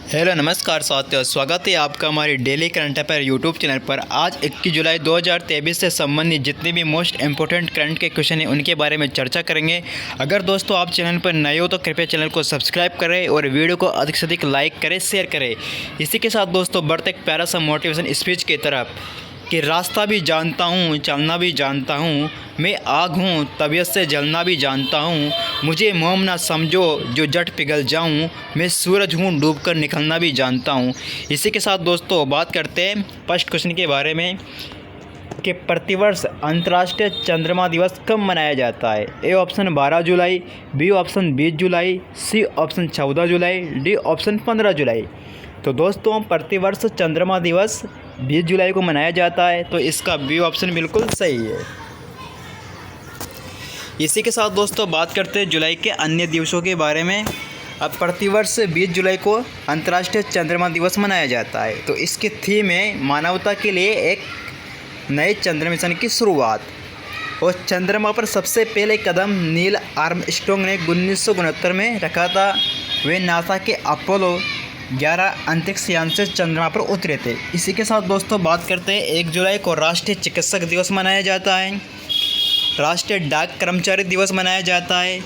Hello नमस्कार साथियों, स्वागत है आपका हमारी daily current affair YouTube channel पर। आज 21 जुलाई 2023 से संबंधित जितने भी मोस्ट इंपॉर्टेंट करंट के क्वेश्चन हैं उनके बारे में चर्चा करेंगे। अगर दोस्तों आप चैनल पर नए हो तो कृपया चैनल को सब्सक्राइब करें और वीडियो को अधिक से अधिक लाइक करें, शेयर करें। इसी के साथ दोस्तों बढ़ते एक प्यारा सा मोटिवेशन स्पीच की तरफ कि रास्ता भी जानता हूँ, चलना भी जानता हूँ, मैं आग हूँ, तबीयत से जलना भी जानता हूँ, मुझे मोम ना समझो जो जट पिघल जाऊँ, मैं सूरज हूँ डूब कर निकलना भी जानता हूँ। इसी के साथ दोस्तों बात करते हैं फर्स्ट क्वेश्चन के बारे में कि प्रतिवर्ष अंतर्राष्ट्रीय चंद्रमा दिवस कब मनाया जाता है। ए ऑप्शन 12 जुलाई, बी ऑप्शन 20 जुलाई, सी ऑप्शन 14 जुलाई, डी ऑप्शन 15 जुलाई। तो दोस्तों प्रतिवर्ष चंद्रमा दिवस 20 जुलाई को मनाया जाता है, तो इसका बी ऑप्शन बिल्कुल सही है। इसी के साथ दोस्तों बात करते हैं जुलाई के अन्य दिवसों के बारे में। अब प्रतिवर्ष 20 जुलाई को अंतर्राष्ट्रीय चंद्रमा दिवस मनाया जाता है, तो इसकी थीम है मानवता के लिए एक नए चंद्र मिशन की शुरुआत। और चंद्रमा पर सबसे पहले कदम नील आर्मस्ट्रॉन्ग ने 1969 में रखा था। वे नासा के अपोलो 11 अंतरिक्ष यान से चंद्रमा पर उतरे थे। इसी के साथ दोस्तों बात करते हैं 1 जुलाई को राष्ट्रीय चिकित्सक दिवस मनाया जाता है, राष्ट्रीय डाक कर्मचारी दिवस मनाया जाता है,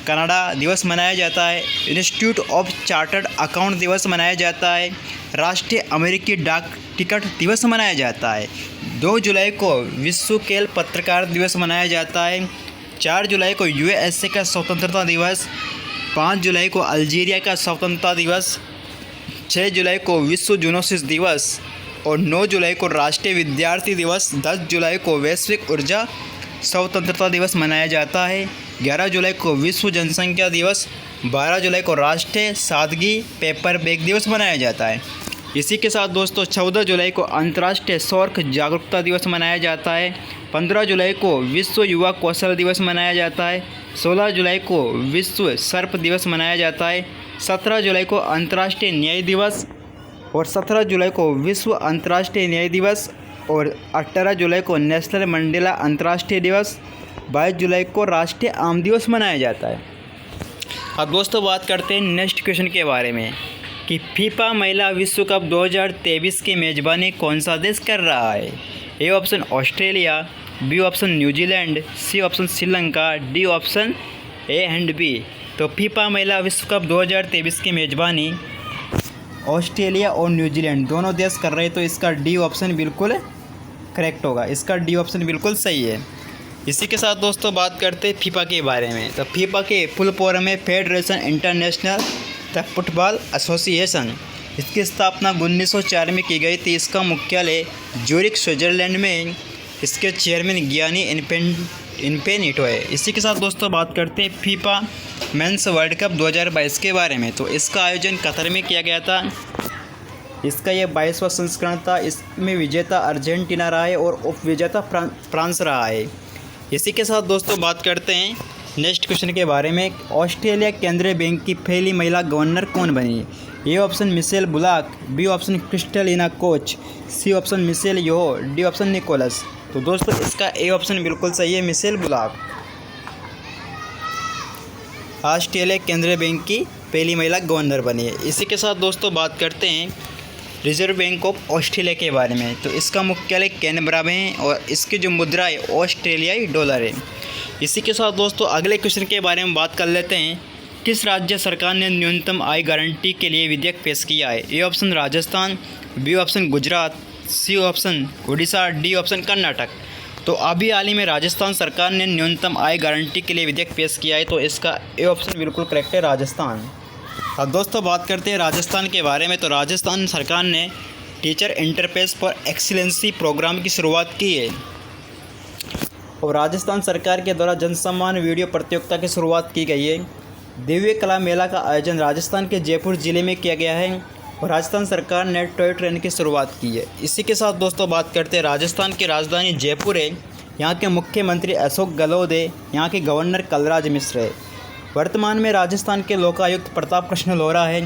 कनाडा दिवस मनाया जाता है, इंस्टीट्यूट ऑफ चार्टर्ड अकाउंट दिवस मनाया जाता है, राष्ट्रीय अमेरिकी डाक टिकट दिवस मनाया जाता है। 2 जुलाई को विश्व खेल पत्रकार दिवस मनाया जाता है, 4 जुलाई को यूएसए का स्वतंत्रता दिवस, 5 जुलाई को अल्जीरिया का स्वतंत्रता दिवस, 6 जुलाई को विश्व जूनोसिस दिवस और 9 जुलाई को राष्ट्रीय विद्यार्थी दिवस, 10 जुलाई को वैश्विक ऊर्जा स्वतंत्रता दिवस मनाया जाता है, 11 जुलाई को विश्व जनसंख्या दिवस, 12 जुलाई को राष्ट्रीय सादगी पेपर बैग दिवस मनाया जाता है। इसी के साथ दोस्तों 14 जुलाई को अंतर्राष्ट्रीय सौर जागरूकता दिवस मनाया जाता है, 15 जुलाई को विश्व युवा कौशल दिवस मनाया जाता है, 16 जुलाई को विश्व सर्प दिवस मनाया जाता है, 17 जुलाई को अंतर्राष्ट्रीय न्याय दिवस और 17 जुलाई को विश्व अंतर्राष्ट्रीय न्याय दिवस और 18 जुलाई को नेशनल मंडेला अंतर्राष्ट्रीय दिवस, 22 जुलाई को राष्ट्रीय आम दिवस मनाया जाता है। अब दोस्तों बात करते हैं नेक्स्ट क्वेश्चन के बारे में कि फीफा महिला विश्व कप 2023 की मेज़बानी कौन सा देश कर रहा है। A option Australia, B option New Zealand, C option Sri Lanka, D option A and B. तो फीफा महिला विश्व कप 2023 की मेज़बानी ऑस्ट्रेलिया और न्यूजीलैंड दोनों देश कर रहे हैं, तो इसका डी ऑप्शन बिल्कुल करेक्ट होगा, इसका डी ऑप्शन बिल्कुल सही है। इसी के साथ दोस्तों बात करते हैं फीफा के बारे में। तो फीफा के फुल फॉर्म में federation international the football association. इसकी स्थापना 1904 में की गई थी। इसका मुख्यालय ज्यूरिख स्विट्जरलैंड में। इसके चेयरमैन गियानी इन्फेनिटो है। इसी के साथ दोस्तों बात करते हैं फीफा मेंस वर्ल्ड कप 2022 के बारे में। तो इसका आयोजन कतर में किया गया था। इसका यह 22वां संस्करण था। इसमें विजेता अर्जेंटीना रहा है और उप विजेता फ्रांस रहा है। इसी के साथ दोस्तों बात करते हैं नेक्स्ट क्वेश्चन के बारे में। ऑस्ट्रेलिया केंद्रीय बैंक की पहली महिला गवर्नर कौन बनी। A option Michele Bullock, B option Kristalina Koch, C option Michele योहो, डी ऑप्शन निकोलस। तो दोस्तों इसका ए ऑप्शन बिल्कुल सही है, मिशेल बुलाक ऑस्ट्रेलिया केंद्रीय बैंक की पहली महिला गवर्नर बनी है। इसी के साथ दोस्तों बात करते हैं रिजर्व बैंक ऑफ ऑस्ट्रेलिया के बारे में। तो इसका मुख्यालय कैनबरा में है और इसकी जो मुद्रा है ऑस्ट्रेलियाई डॉलर है। इसी के साथ दोस्तों अगले क्वेश्चन के बारे में बात कर लेते हैं। किस राज्य सरकार ने न्यूनतम आय गारंटी के लिए विधेयक पेश किया है। A option Rajasthan, B option Gujarat, C option Orissa, D option Karnataka. तो अभी हाल ही में राजस्थान सरकार ने न्यूनतम आय गारंटी के लिए विधेयक पेश किया है, तो इसका ए ऑप्शन बिल्कुल करेक्ट है, राजस्थान। अब दोस्तों बात करते हैं राजस्थान के बारे में। तो राजस्थान सरकार ने teacher interface for excellency program की शुरुआत की है और राजस्थान सरकार के द्वारा जन सम्मान वीडियो प्रतियोगिता की शुरुआत की गई है। दिव्य कला मेला का आयोजन राजस्थान के जयपुर ज़िले में किया गया है और राजस्थान सरकार ने टॉय ट्रेन की शुरुआत की है। इसी के साथ दोस्तों बात करते हैं राजस्थान की राजधानी जयपुर है। यहाँ के मुख्यमंत्री अशोक गहलोत है, यहाँ के गवर्नर कलराज मिश्र है। वर्तमान में राजस्थान के लोकायुक्त प्रताप कृष्ण लोहरा है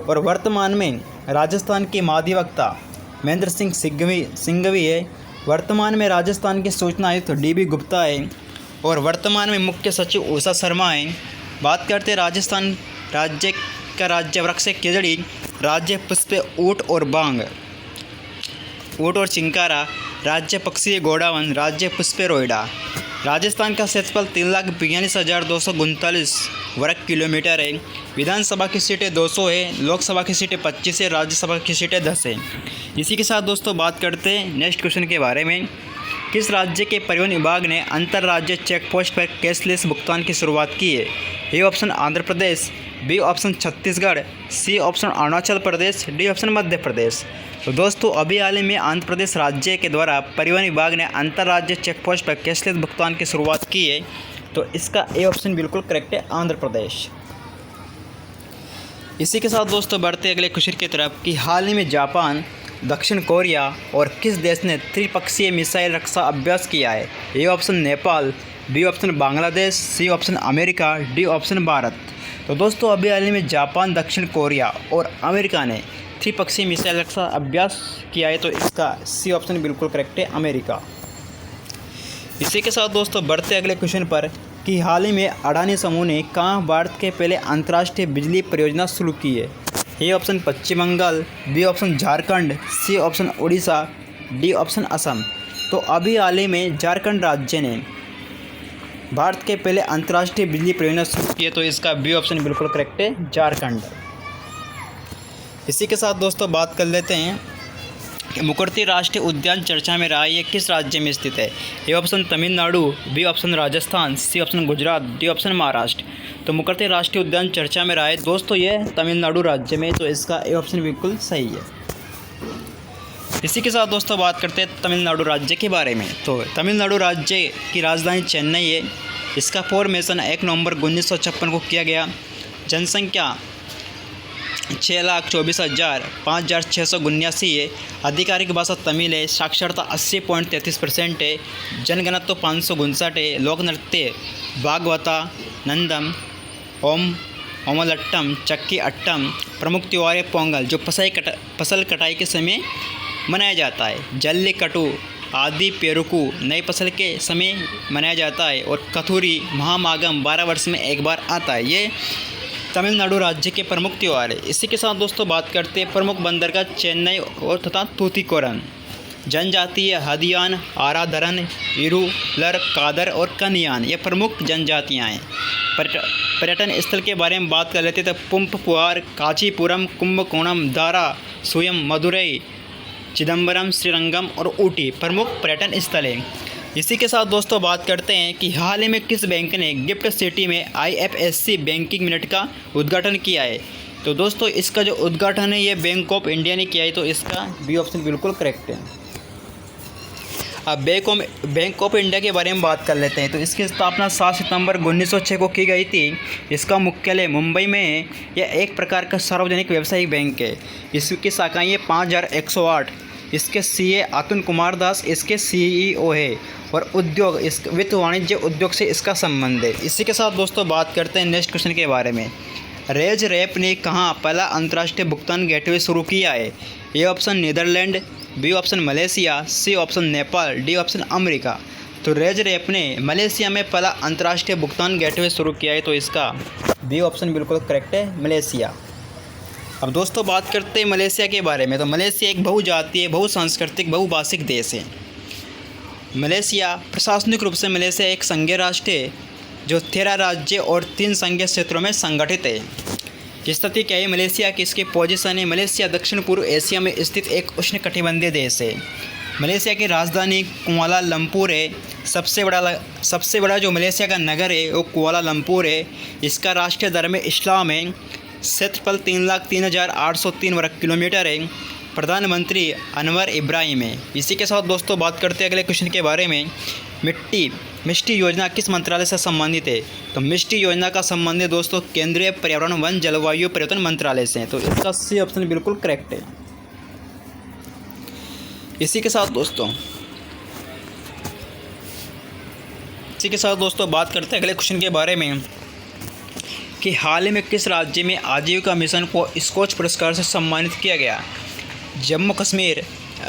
और वर्तमान में राजस्थान के महाधिवक्ता महेंद्र सिंह सिंघवी है। वर्तमान में राजस्थान के सूचना आयुक्त DB गुप्ता है और वर्तमान में मुख्य सचिव उषा शर्मा है। बात करते हैं राजस्थान राज्य का राज्य वृक्ष है केजड़ी राज्य पुष्प ऊँट और बांग, ऊँट और चिंकारा। राज्य पक्षी गोडावन, राज्य पुष्प रोइडा। राजस्थान का क्षेत्रफल 3,42,239 वर्ग किलोमीटर है। विधानसभा की सीटें 200 है, लोकसभा की सीटें 25 है, राज्यसभा की सीटें 10 है। इसी के साथ दोस्तों बात करते हैं नेक्स्ट क्वेश्चन के बारे में। किस राज्य के परिवहन विभाग ने अंतर्राज्यीय चेक पोस्ट पर कैशलेस भुगतान की शुरुआत की है? A option Andhra Pradesh, B option Chhattisgarh, C option Arunachal Pradesh, D option Madhya Pradesh. तो दोस्तों अभी हाल ही में आंध्र प्रदेश राज्य के द्वारा परिवहन विभाग ने अंतर्राज्यीय चेक पोस्ट पर कैशलेस भुगतान की शुरुआत की है। तो इसका ए ऑप्शन बिल्कुल करेक्ट है, आंध्र प्रदेश। इसी के साथ दोस्तों बढ़ते अगले क्वेश्चन की तरफ कि हाल ही में जापान, दक्षिण कोरिया और किस देश ने त्रिपक्षीय मिसाइल रक्षा अभ्यास किया है? A option Nepal, B option Bangladesh, C option America, D option Bharat. तो दोस्तों अभी हाल ही में जापान, दक्षिण कोरिया और अमेरिका ने त्रिपक्षीय मिसाइल रक्षा अभ्यास किया है। तो इसका सी ऑप्शन बिल्कुल करेक्ट है, अमेरिका। इसी के साथ दोस्तों बढ़ते अगले क्वेश्चन पर कि हाल ही में अडानी समूह ने कहाँ भारत के पहले अंतर्राष्ट्रीय बिजली परियोजना शुरू की है? A option Paschim Bangal, B option Jharkhand, C option Orissa, D option Assam. तो अभी हाल ही में झारखंड राज्य ने भारत के पहले अंतर्राष्ट्रीय बिजली परियोजना शुरू की है। तो इसका बी ऑप्शन बिल्कुल करेक्ट है, झारखंड। इसी के साथ दोस्तों बात कर लेते हैं कि मुकर्ती राष्ट्रीय उद्यान चर्चा में रहा, ये किस राज्य में स्थित है? A option Tamil Nadu, B option Rajasthan, C option Gujarat, D option Maharashtra. तो मुकर्ती राष्ट्रीय उद्यान चर्चा में रहा है दोस्तों ये तमिलनाडु राज्य में। तो इसका ए ऑप्शन बिल्कुल सही है। इसी के साथ दोस्तों बात करते हैं तमिलनाडु राज्य के बारे में। तो तमिलनाडु राज्य की राजधानी चेन्नई है। इसका फॉर्मेशन 1 नवंबर 1956 को किया गया। जनसंख्या 6,24,05,679 है। आधिकारिक भाषा तमिल है। साक्षरता 80.33% है। जनघनत्व 559 है। लोक नृत्य भागवता, नंदम, ओमलट्टम, चक्की अट्टम। प्रमुख त्योहार है पोंगल जो फसल कटाई के समय मनाया जाता है। जल्लीकट्टू आदि पेरुकू नई फसल के समय मनाया जाता है। और कथूरी महामागम 12 वर्ष में एक बार आता है। ये तमिलनाडु राज्य के प्रमुख त्यौहार है। इसी के साथ दोस्तों बात करते हैं प्रमुख बंदरगाह चेन्नई और तथा तूतीकोरन। जनजातीय हदियान, आराधरन, इरुलर, कादर और कनियान ये प्रमुख जनजातियाँ हैं। पर्यटन स्थल के बारे में बात कर लेते हैं तो पुंपपुआर, कांचीपुरम, कुंभकोणम, दारा, सुयम, मदुरई, चिदम्बरम, श्रीरंगम और ऊटी प्रमुख पर्यटन स्थल हैं। इसी के साथ दोस्तों बात करते हैं कि हाल ही में किस बैंक ने गिफ्ट सिटी में IFSC बैंकिंग मिनट का उद्घाटन किया है? तो दोस्तों इसका जो उद्घाटन है ये बैंक ऑफ इंडिया ने किया है। तो इसका बी ऑप्शन बिल्कुल करेक्ट है। अब बैंक ऑफ इंडिया के बारे में बात कर लेते हैं। तो इसकी स्थापना 7 सितंबर 1906 को की गई थी। इसका मुख्यालय मुंबई में है। यह एक प्रकार का सार्वजनिक व्यावसायिक बैंक है। इसकी शाखाएँ 5108। इसके CA अतुल कुमार दास इसके CEO है। और उद्योग इस वित्त वाणिज्य उद्योग से इसका संबंध है। इसी के साथ दोस्तों बात करते हैं नेक्स्ट क्वेश्चन के बारे में। रेज रैप ने कहाँ पहला अंतर्राष्ट्रीय भुगतान गेटवे शुरू किया है? A option Netherlands, B option Malaysia, C option Nepal, D option America. तो रेज रैप ने मलेशिया में पहला अंतर्राष्ट्रीय भुगतान गेटवे शुरू किया है। तो इसका बी ऑप्शन बिल्कुल करेक्ट है, मलेशिया। अब दोस्तों बात करते हैं मलेशिया के बारे में। तो मलेशिया एक बहुजातीय, बहुसांस्कृतिक, बहुभाषिक देश है। मलेशिया प्रशासनिक रूप से मलेशिया एक संघीय राष्ट्र है जो 13 राज्य और 3 संघीय क्षेत्रों में संगठित है। स्थिति क्या है मलेशिया की, इसकी पोजीशन है। मलेशिया दक्षिण पूर्व एशिया में स्थित एक उष्णकटिबंधीय देश है। मलेशिया की राजधानी कुआलालंपुर है। सबसे बड़ा जो मलेशिया का नगर है वो कुआलालंपुर है। इसका राष्ट्रीय धर्म इस्लाम है। क्षेत्रफल 3,03,803 वर्ग किलोमीटर है। प्रधानमंत्री अनवर इब्राहिम है। इसी के साथ दोस्तों बात करते हैं अगले क्वेश्चन के बारे में। मिष्टी योजना किस मंत्रालय से संबंधित है? तो मिष्टी योजना का संबंध है दोस्तों केंद्रीय पर्यावरण वन जलवायु परिवर्तन मंत्रालय से। तो इसका सी ऑप्शन बिल्कुल करेक्ट है। इसी के साथ दोस्तों बात करते हैं अगले क्वेश्चन के बारे में कि हाल ही में किस राज्य में आजीविका मिशन को स्कॉच पुरस्कार से सम्मानित किया गया? Jammu Kashmir,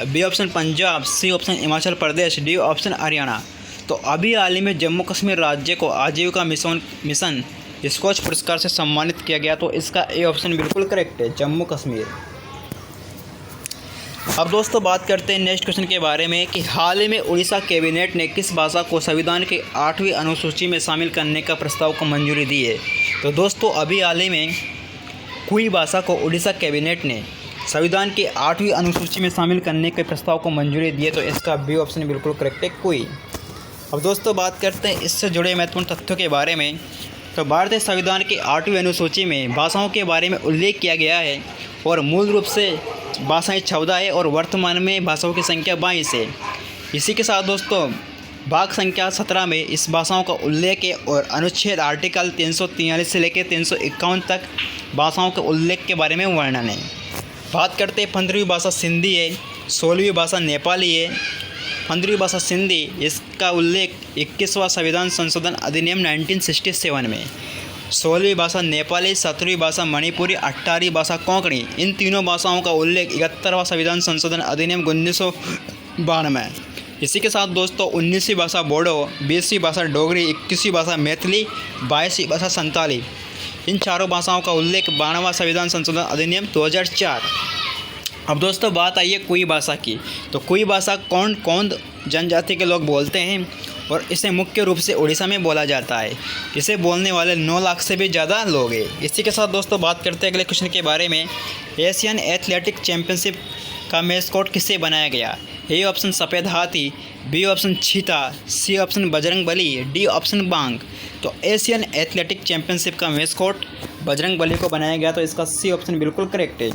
B option Punjab, C option Himachal Pradesh, D option Haryana. तो अभी हाल ही में जम्मू कश्मीर राज्य को आजीविका मिशन स्कॉच पुरस्कार से सम्मानित किया गया। तो इसका ए ऑप्शन बिल्कुल करेक्ट है, जम्मू कश्मीर। अब दोस्तों बात करते हैं नेक्स्ट क्वेश्चन के बारे में कि हाल ही में उड़ीसा कैबिनेट ने किस भाषा को संविधान की 8वीं अनुसूची में शामिल करने का प्रस्ताव को मंजूरी दी है। तो दोस्तों अभी हाल ही में कुई भाषा को उड़ीसा कैबिनेट ने संविधान की 8वीं अनुसूची में शामिल करने के प्रस्ताव को मंजूरी दी है। तो इसका बी ऑप्शन बिल्कुल करेक्ट है, कुई। अब दोस्तों बात करते हैं इससे जुड़े महत्वपूर्ण तथ्यों के बारे में। तो भारतीय संविधान की 8वीं अनुसूची में भाषाओं के बारे में उल्लेख किया गया है और मूल रूप से भाषाएं 14 है और वर्तमान में भाषाओं की संख्या 22 है। इसी के साथ दोस्तों भाग संख्या 17 में इस भाषाओं का उल्लेख है और अनुच्छेद आर्टिकल 343 से लेकर 351 तक भाषाओं के उल्लेख के बारे में वर्णन है। बात करते हैं 15वीं भाषा सिंधी है, 16वीं भाषा नेपाली है। 15वीं भाषा सिंधी, इसका उल्लेख 21वां संविधान संशोधन अधिनियम 1967 में। 16वीं भाषा नेपाली, 17वीं भाषा मणिपुरी, 18वीं भाषा कोंकणी। इन तीनों भाषाओं का उल्लेख 71वां संविधान संशोधन अधिनियम 1992। इसी के साथ दोस्तों 19वीं भाषा बोडो, 20वीं भाषा डोगरी, 21वीं भाषा मैथिली, 22वीं भाषा संताली। इन चारों भाषाओं का उल्लेख 92वां संविधान संशोधन अधिनियम 2004। अब दोस्तों बात आई है कुई भाषा की। तो कुई भाषा कौन जनजाति के लोग बोलते हैं और इसे मुख्य रूप से उड़ीसा में बोला जाता है। इसे बोलने वाले 9 लाख से भी ज़्यादा लोग हैं। इसी के साथ दोस्तों बात करते हैं अगले क्वेश्चन के बारे में। एशियन एथलेटिक चैंपियनशिप का मैस्कॉट किसे बनाया गया। ए ऑप्शन सफ़ेद हाथी, बी ऑप्शन चीता, C option Bajrang Bali, D option बांग। तो एशियन एथलेटिक चैंपियनशिप का मैस्कॉट बजरंग बली को बनाया गया। तो इसका सी ऑप्शन बिल्कुल करेक्ट है।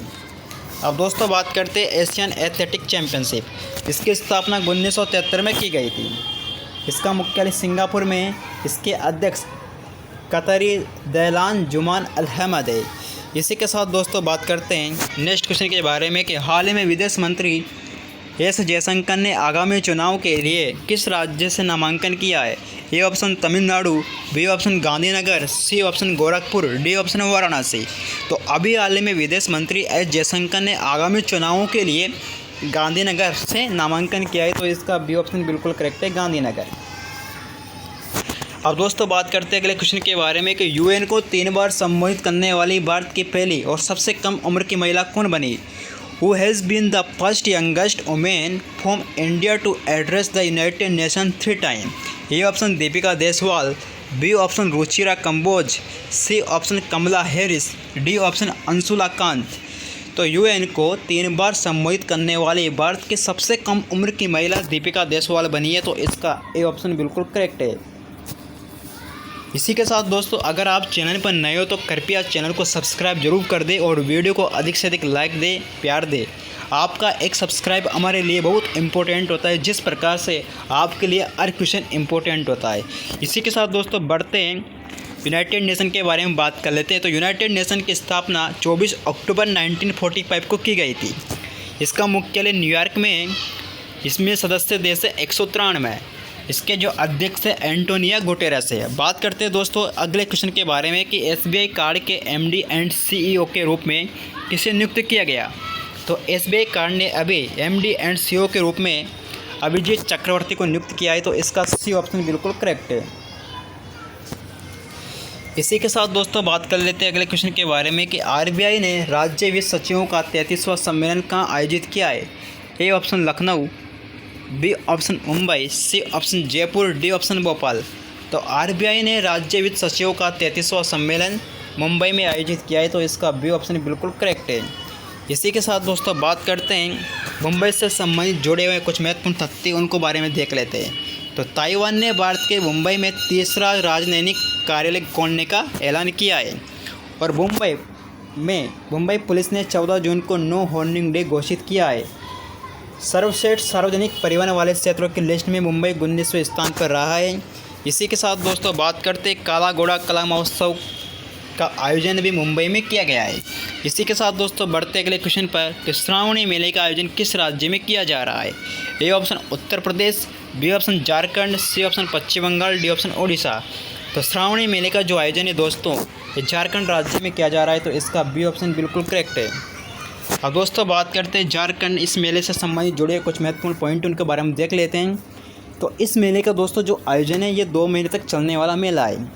अब दोस्तों बात करते हैं एशियन एथलेटिक चैंपियनशिप। इसकी स्थापना 1973 में की गई थी। इसका मुख्यालय सिंगापुर में है। इसके अध्यक्ष कतरी दैलान जुमान अल अहमद है। इसी के साथ दोस्तों बात करते हैं नेक्स्ट क्वेश्चन के बारे में कि हाल ही में विदेश मंत्री एस जयशंकर ने आगामी चुनाव के लिए किस राज्य से नामांकन किया है। A option Tamil Nadu, B option Gandhinagar, C option Gorakhpur, D option Varanasi. तो अभी हाल ही में विदेश मंत्री एस जयशंकर ने आगामी चुनावों के लिए गांधीनगर से नामांकन किया है। तो इसका बी ऑप्शन बिल्कुल करेक्ट है, गांधीनगर। अब दोस्तों बात करते हैं अगले क्वेश्चन के बारे में कि यूएन को 3 बार संबोधित करने वाली भारत की पहली और सबसे कम उम्र की महिला कौन बनी। Who has been the first youngest woman from India to address the United Nations 3 times? A option Deepika Deswal, B option Ruchira Kamboj, C option Kamala Harris, D option Anshula Kant. तो यूएन को 3 बार संबोधित करने वाली भारत की सबसे कम उम्र की महिला दीपिका देशवाल बनी है। तो इसका ए ऑप्शन बिल्कुल करेक्ट है। इसी के साथ दोस्तों अगर आप चैनल पर नए हो तो कृपया चैनल को सब्सक्राइब जरूर कर दें और वीडियो को अधिक से अधिक लाइक दें, प्यार दें। आपका एक सब्सक्राइब हमारे लिए बहुत इम्पोर्टेंट होता है, जिस प्रकार से आपके लिए हर क्वेश्चन इम्पोर्टेंट होता है। इसी के साथ दोस्तों बढ़ते हैं यूनाइटेड नेशन के बारे में बात कर लेते हैं। तो यूनाइटेड नेशन की स्थापना 24 अक्टूबर 1945 को की गई थी। इसका मुख्यालय न्यूयॉर्क में है। इसमें सदस्य देश है 193। इसके जो अध्यक्ष है एंटोनिया गुटेरेस है। बात करते हैं दोस्तों अगले क्वेश्चन के बारे में कि एसबीआई कार्ड के एमडी एंड सीईओ के रूप में किसे नियुक्त किया गया। तो एसबीआई कार्ड ने अभी एमडी एंड सीईओ के रूप में अभिजीत चक्रवर्ती को नियुक्त किया है। तो इसका सी ऑप्शन बिल्कुल करेक्ट है। इसी के साथ दोस्तों बात कर लेते हैं अगले क्वेश्चन के बारे में कि आरबीआई ने राज्य वित्त सचिवों का 33वां सम्मेलन कहाँ आयोजित किया है। A option Lucknow, B option Mumbai, C option Jaipur, D option Bhopal. तो आरबीआई ने राज्य वित्त सचिवों का 33वां सम्मेलन मुंबई में आयोजित किया है। तो इसका बी ऑप्शन बिल्कुल करेक्ट है। इसी के साथ दोस्तों बात करते हैं मुंबई से संबंधित जुड़े हुए कुछ महत्वपूर्ण तथ्य, उनको बारे में देख लेते हैं। तो ताइवान ने भारत के मुंबई में 3रा राजनयिक कार्यालय खोलने का ऐलान किया है और मुंबई पुलिस ने 14 जून को नो हॉर्निंग डे घोषित किया है। सर्वश्रेष्ठ सार्वजनिक परिवहन वाले क्षेत्रों की लिस्ट में मुंबई 19वें स्थान पर रहा है। इसी के साथ दोस्तों बात करते हैं काला घोड़ा कला महोत्सव का आयोजन भी मुंबई में किया गया है। इसी के साथ दोस्तों बढ़ते अगले क्वेश्चन पर कि श्रावणी मेले का आयोजन किस राज्य में किया जा रहा है। A option Uttar Pradesh, B option Jharkhand, C option Paschim Bengal, D option Odisha. तो श्रावणी मेले का जो आयोजन है दोस्तों ये झारखंड राज्य में किया जा रहा है। तो इसका बी ऑप्शन बिल्कुल करेक्ट है। अब दोस्तों बात करते हैं झारखंड इस मेले से संबंधित जुड़े कुछ महत्वपूर्ण पॉइंट उनके बारे में देख लेते हैं। तो इस मेले का दोस्तों जो आयोजन है ये 2 महीने तक चलने वाला मेला है।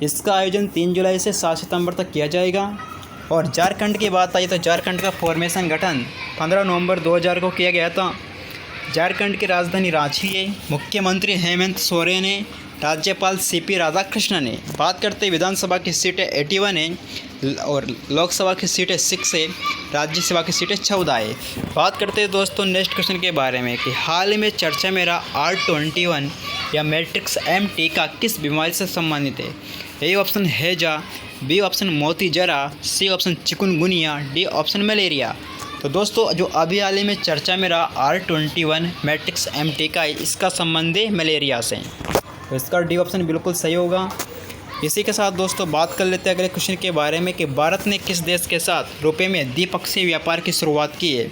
इसका आयोजन 3 जुलाई से 7 सितंबर तक किया जाएगा। और झारखंड की बात आई तो झारखंड का फॉर्मेशन गठन 15 नवंबर 2000 को किया गया था। झारखंड की राजधानी रांची है। मुख्यमंत्री हेमंत सोरेन है। राज्यपाल सीपी राधाकृष्णन ने। बात करते विधानसभा की सीटें 81 है और लोकसभा की सीटें 6 है, राज्यसभा की सीटें 14 है। बात करते हैं दोस्तों नेक्स्ट क्वेश्चन के बारे में कि हाल ही में चर्चा में रहा R21 या मैट्रिक्स M टीका किस बीमारी से संबंधित है? ए ऑप्शन हैजा, बी ऑप्शन मोती जरा, C option chikungunya, D option malaria. तो दोस्तों जो अभी हाल ही में चर्चा में रहा R21 मैट्रिक्स M टीका है, इसका संबंध है मलेरिया से। तो इसका डी ऑप्शन बिल्कुल सही होगा। इसी के साथ दोस्तों बात कर लेते हैं अगले क्वेश्चन के बारे में कि भारत ने किस देश के साथ रुपये में द्विपक्षीय व्यापार की शुरुआत की है?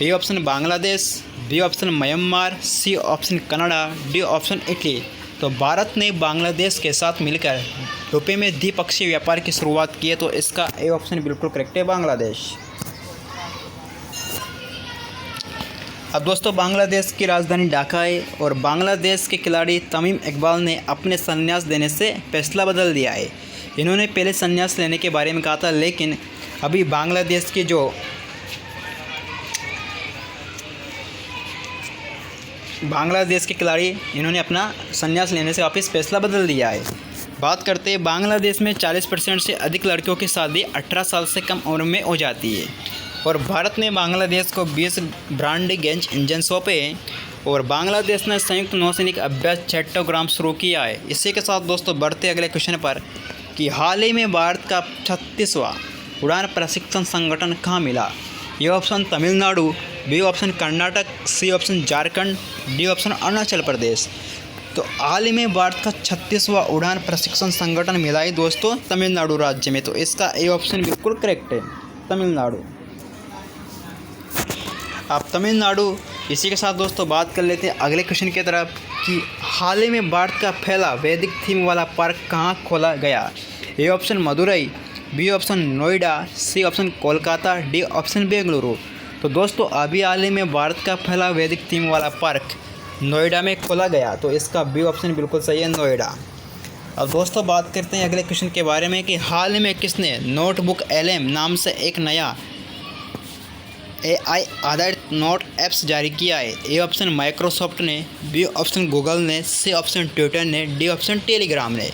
A option Bangladesh, B option Myanmar, C option Canada, D option Italy. तो भारत ने बांग्लादेश के साथ मिलकर रुपये में द्विपक्षीय व्यापार की शुरुआत की है। तो इसका ए ऑप्शन बिल्कुल करेक्ट है, बांग्लादेश। अब दोस्तों बांग्लादेश की राजधानी ढाका है और बांग्लादेश के खिलाड़ी तमीम इकबाल ने अपने संन्यास देने से फैसला बदल दिया है। इन्होंने पहले संन्यास लेने के बारे में कहा था, लेकिन अभी बांग्लादेश के जो बांग्लादेश के खिलाड़ी इन्होंने अपना संन्यास लेने से वापस फैसला बदल दिया है। बात करते हैं बांग्लादेश में 40% से अधिक लड़कियों की शादी 18 साल से कम उम्र में हो जाती है और भारत ने बांग्लादेश को 20 ब्रॉडगेज इंजन सौंपे हैं और बांग्लादेश ने संयुक्त नौसैनिक अभ्यास चट्टोग्राम शुरू किया है। इसी के साथ दोस्तों बढ़ते अगले क्वेश्चन पर कि हाल ही में भारत का 36वां उड़ान प्रशिक्षण संगठन कहाँ मिला? ये option Tamil Nadu, B option Karnataka, C option Jharkhand, D option Arunachal प्रदेश। तो हाल ही में भारत का 36वां उड़ान प्रशिक्षण संगठन मिला है दोस्तों तमिलनाडु राज्य में। तो इसका ए ऑप्शन बिल्कुल करेक्ट है, तमिलनाडु। अब तमिलनाडु। इसी के साथ दोस्तों बात कर लेते हैं अगले क्वेश्चन की तरफ कि हाल ही में भारत का पहला वैदिक थीम वाला पार्क कहाँ खोला गया? A option Madurai, B option Noida, C option Kolkata, D option Bengaluru. तो दोस्तों अभी हाल ही में भारत का पहला वैदिक थीम वाला पार्क नोएडा में खोला गया। तो इसका बी ऑप्शन बिल्कुल सही है, नोएडा। अब दोस्तों बात करते हैं अगले क्वेश्चन के बारे में कि हाल ही में किसने नोटबुक LM नाम से एक नया AI आधारित नोट ऐप्स जारी किया है? ए ऑप्शन माइक्रोसॉफ्ट ने, बी ऑप्शन गूगल ने, सी ऑप्शन ट्विटर ने, डी ऑप्शन टेलीग्राम ने।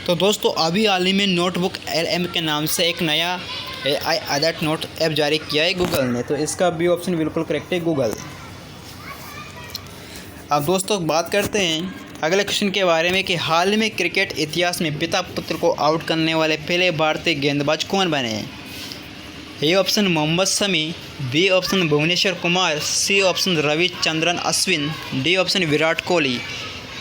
तो दोस्तों अभी हाल ही में नोटबुक LM के नाम से एक नया AI आधारित नोट ऐप जारी किया है गूगल ने। तो इसका बी ऑप्शन बिल्कुल करेक्ट है, गूगल। अब दोस्तों बात करते हैं अगले क्वेश्चन के बारे में कि हाल ही में क्रिकेट इतिहास में पिता पुत्र को आउट करने वाले पहले भारतीय गेंदबाज कौन बने हैं? A option Mohammed Shami, B option Bhuvneshwar Kumar, C option Ravichandran Ashwin, D option Virat Kohli.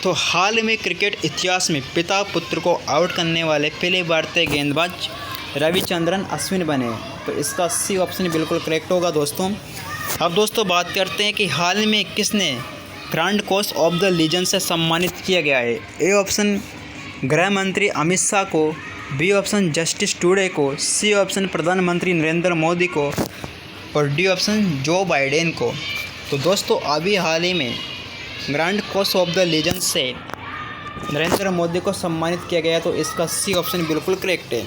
तो हाल में क्रिकेट इतिहास में पिता पुत्र को आउट करने वाले पहले भारतीय गेंदबाज रविचंद्रन अश्विन बने। तो इसका सी ऑप्शन बिल्कुल करेक्ट होगा दोस्तों। अब दोस्तों बात करते हैं कि हाल में किसने grand cross of the legion से सम्मानित किया गया है? ए ऑप्शन गृह मंत्री अमित शाह को, बी ऑप्शन जस्टिस टुडे को, सी ऑप्शन प्रधानमंत्री नरेंद्र मोदी को और डी ऑप्शन जो बाइडेन को। तो दोस्तों अभी हाल ही में grand cross of the legion से नरेंद्र मोदी को सम्मानित किया गया। तो इसका सी ऑप्शन बिल्कुल करेक्ट है।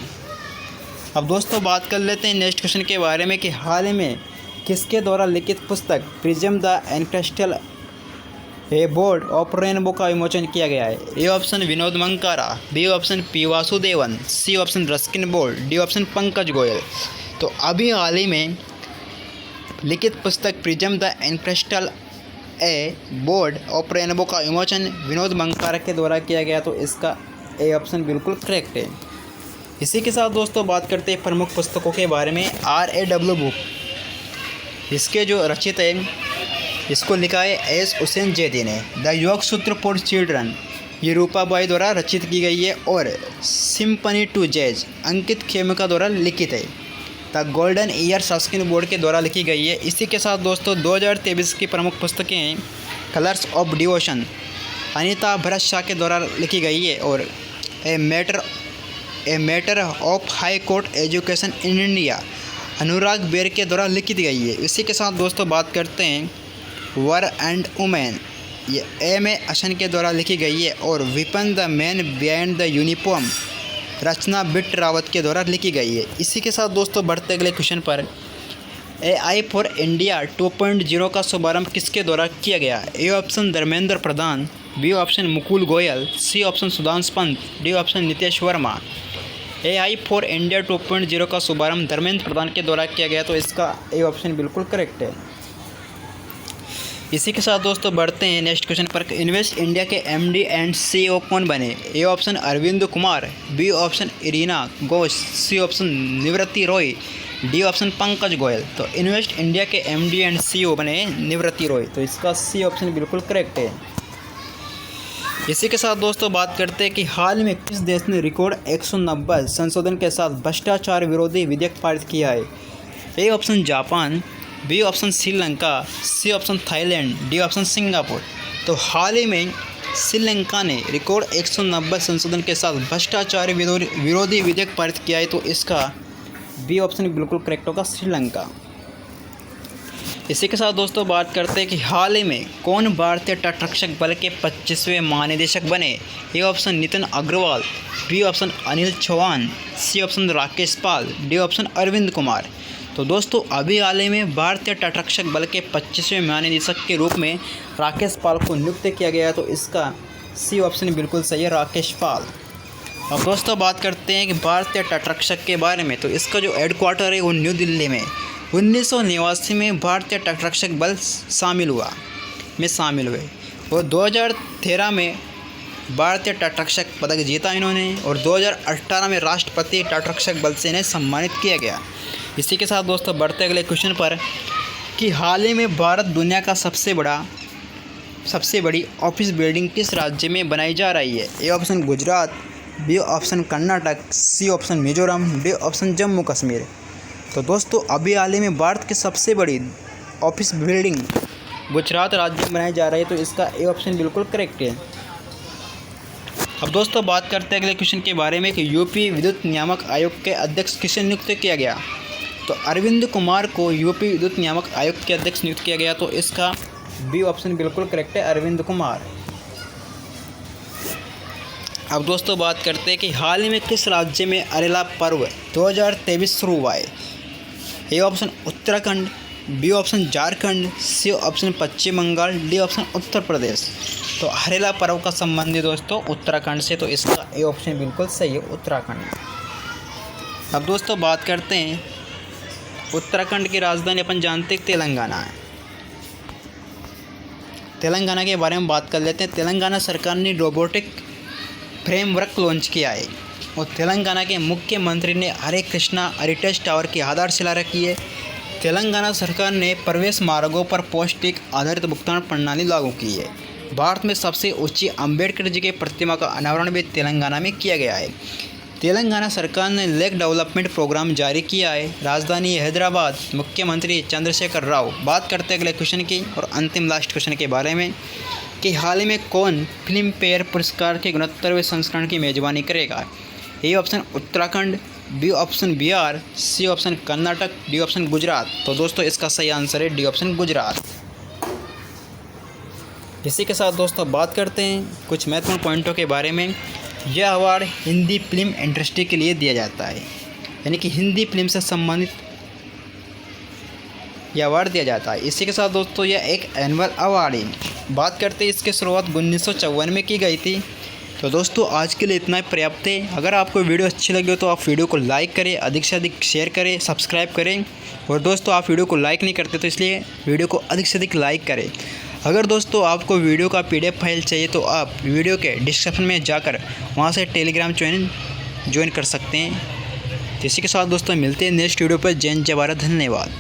अब दोस्तों बात कर लेते हैं नेक्स्ट क्वेश्चन के बारे में कि हाल ही में किसके द्वारा लिखित पुस्तक prism the ancestral a board of rainbow का विमोचन किया गया है? A option Vinod Mankara, B option P Vasudevan, C option Ruskin Bond, D option Pankaj Goyal. तो अभी हाल ही में लिखित पुस्तक prism the ancestral a board of rainbow का विमोचन विनोद मंकारा के द्वारा किया गया। तो इसका ए ऑप्शन बिल्कुल करेक्ट है। इसी के साथ दोस्तों बात करते हैं प्रमुख पुस्तकों के बारे में। RAW बुक, इसके जो रचित है इसको लिखा है एस हुसैन जैदी ने। द योग सूत्र फॉर चिल्ड्रन, ये रूपाबाई द्वारा रचित की गई है और सिम्फनी टू जैज अंकित खेमका द्वारा लिखित है। The golden year Ruskin board के द्वारा लिखी गई है। इसी के साथ दोस्तों 2023 की प्रमुख पुस्तकें हैं colours of devotion, Anita Bharat Shah के द्वारा लिखी गई है और a matter of high court education in India, Anurag Ber के द्वारा लिखी गई है। इसी के साथ दोस्तों बात करते हैं वर एंड वुमेन, ये एम ए अशन के द्वारा लिखी गई है और Bipin the man behind the uniform Rachna Bisht Rawat के द्वारा लिखी गई है। इसी के साथ दोस्तों बढ़ते अगले क्वेश्चन पर। AI फॉर इंडिया 2.0 का शुभारंभ किसके द्वारा किया गया? A option Dharmendra Pradhan, B option Mukul Goyal, C option Sudhanshu Pant, D option Nitish Verma. AI for India 2.0 का शुभारंभ धर्मेंद्र प्रधान के द्वारा किया गया, तो इसका ए ऑप्शन बिल्कुल करेक्ट है। इसी के साथ दोस्तों बढ़ते हैं नेक्स्ट क्वेश्चन पर। इन्वेस्ट इंडिया के MD एंड CEO कौन बने? A option Arvind Kumar, B option Irina Ghosh, C option Nivruti Roy, D option Pankaj Goyal. तो इन्वेस्ट इंडिया के MD एंड CEO बने निवृत्ति रॉय, तो इसका सी ऑप्शन बिल्कुल करेक्ट है। इसी के साथ दोस्तों बात करते हैं कि हाल में किस देश ने रिकॉर्ड 190 संशोधन के साथ भ्रष्टाचार विरोधी विधेयक पारित किया है? A option Japan, B option Sri Lanka, C option Thailand, D option Singapore. तो हाल ही में श्रीलंका ने रिकॉर्ड 190 संशोधन के साथ भ्रष्टाचार विरोधी विधेयक पारित किया है, तो इसका बी ऑप्शन बिल्कुल करेक्ट होगा, श्रीलंका। इसी के साथ दोस्तों बात करते हैं कि हाल ही में कौन भारतीय तटरक्षक बल के 25वें महानिदेशक बने? A option Nitin Agarwal, B option Anil Chauhan, C option Rakesh Pal, D option Arvind Kumar. तो दोस्तों अभी हाल ही में भारतीय तटरक्षक बल के 25वें महानिदेशक के रूप में राकेश पाल को नियुक्त किया गया, तो इसका सी ऑप्शन बिल्कुल सही है, राकेश पाल। अब दोस्तों बात करते हैं कि भारतीय तटरक्षक के बारे में। तो इसका जो हेडक्वार्टर है वो न्यू दिल्ली में 1989 में भारतीय तटरक्षक बल शामिल हुए और 2013 में भारतीय तटरक्षक पदक जीता इन्होंने और 2018 में राष्ट्रपति तटरक्षक बल से इन्हें सम्मानित किया गया। इसी के साथ दोस्तों बढ़ते अगले क्वेश्चन पर कि हाल ही में भारत दुनिया का सबसे बड़ी ऑफिस बिल्डिंग किस राज्य में बनाई जा रही है? A option Gujarat, B option Karnataka, C option Mizoram, D option Jammu Kashmir. तो दोस्तों अभी हाल ही में भारत की सबसे बड़ी ऑफिस बिल्डिंग गुजरात राज्य में बनाई जा रही है, तो इसका ए ऑप्शन बिल्कुल करेक्ट है। अब दोस्तों बात करते हैं अगले क्वेश्चन के बारे में कि यूपी विद्युत नियामक आयोग के अध्यक्ष किसे नियुक्त किया गया? तो अरविंद कुमार को यूपी विद्युत नियामक आयोग के अध्यक्ष नियुक्त किया गया, तो इसका बी ऑप्शन बिल्कुल करेक्ट है, अरविंद कुमार। अब दोस्तों बात करते हैं कि हाल ही में किस राज्य में अरेला पर्व 2023 शुरू हुआ है? A option Uttarakhand, B option Jharkhand, C option Paschim Bengal, D option Uttar Pradesh. तो हरेला पर्व का संबंध है दोस्तों उत्तराखंड से, तो इसका ए ऑप्शन बिल्कुल सही है, उत्तराखंड। अब दोस्तों बात करते हैं उत्तराखंड की राजधानी अपन जानते हैं तेलंगाना है। तेलंगाना के बारे में बात कर लेते हैं। तेलंगाना सरकार ने रोबोटिक फ्रेमवर्क लॉन्च किया है और तेलंगाना के मुख्यमंत्री ने हरे कृष्णा हेरिटेज टावर की आधारशिला रखी है। तेलंगाना सरकार ने प्रवेश मार्गों पर पौष्टिक आधारित भुगतान प्रणाली लागू की है। भारत में सबसे ऊंची अंबेडकर जी की प्रतिमा का अनावरण भी तेलंगाना में किया गया है। तेलंगाना सरकार ने लेक डेवलपमेंट प्रोग्राम जारी किया है। राजधानी हैदराबाद, मुख्यमंत्री चंद्रशेखर राव। बात करते हैं अगले क्वेश्चन की और अंतिम लास्ट क्वेश्चन के बारे में कि हाल ही में कौन फिल्म फेयर पुरस्कार के 69वें संस्करण की मेजबानी करेगा? A option Uttarakhand, B option Bihar, C option Karnataka, D option Gujarat. तो दोस्तों इसका सही आंसर है डी ऑप्शन गुजरात। इसी के साथ दोस्तों बात करते हैं कुछ महत्वपूर्ण पॉइंटों के बारे में। यह अवार्ड हिंदी फिल्म इंडस्ट्री के लिए दिया जाता है, यानी कि हिंदी फिल्म से संबंधित यह अवार्ड दिया जाता है। इसी के साथ दोस्तों यह एक एनुअल अवार्ड है। बात करते हैं इसकी शुरुआत 1954 में की गई थी। तो दोस्तों आज के लिए इतना ही पर्याप्त है। अगर आपको वीडियो अच्छी लगी हो तो आप वीडियो को लाइक करें, अधिक से अधिक शेयर करें, सब्सक्राइब करें। और दोस्तों आप वीडियो को लाइक नहीं करते तो इसलिए वीडियो को अधिक से अधिक लाइक करें। अगर दोस्तों आपको वीडियो का PDF फाइल चाहिए तो आप वीडियो के डिस्क्रिप्शन में जाकर वहां से टेलीग्राम चैनल ज्वाइन कर सकते हैं। इसी के साथ दोस्तों मिलते हैं नेक्स्ट वीडियो पर। जय हिंद, जय भारत, धन्यवाद।